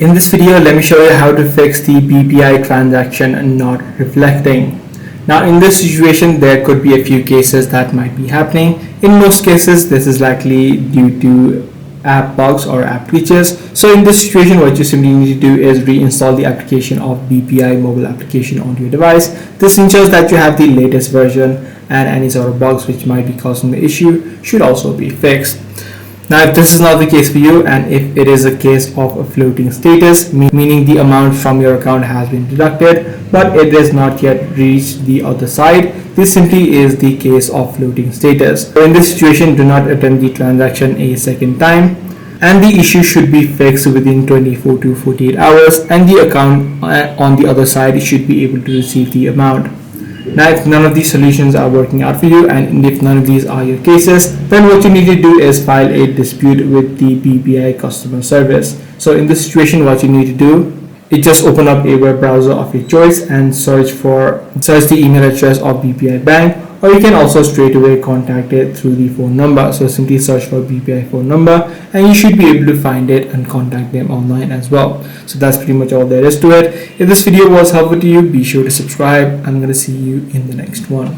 In this video, let me show you how to fix the BPI transaction not reflecting. Now in this situation, there could be a few cases that might be happening. In most cases, this is likely due to app bugs or app glitches. So in this situation, what you simply need to do is reinstall the application of BPI mobile application onto your device. This ensures that you have the latest version, and any sort of bugs which might be causing the issue should also be fixed. Now if this is not the case for you, and if it is a case of a floating status, meaning the amount from your account has been deducted but it has not yet reached the other side, this simply is the case of floating status. So in this situation, do not attempt the transaction a second time, and the issue should be fixed within 24 to 48 hours, and the account on the other side should be able to receive the amount. Now if none of these solutions are working out for you, and if none of these are your cases, then what you need to do is file a dispute with the BPI customer service. So in this situation, what you need to do is just open up a web browser of your choice and search the email address of BPI bank, or you can also straight away contact it through the phone number. So simply search for BPI phone number and you should be able to find it and contact them online as well. So that's pretty much all there is to it. If this video was helpful to you, be sure to subscribe. I'm going to see you in the next one.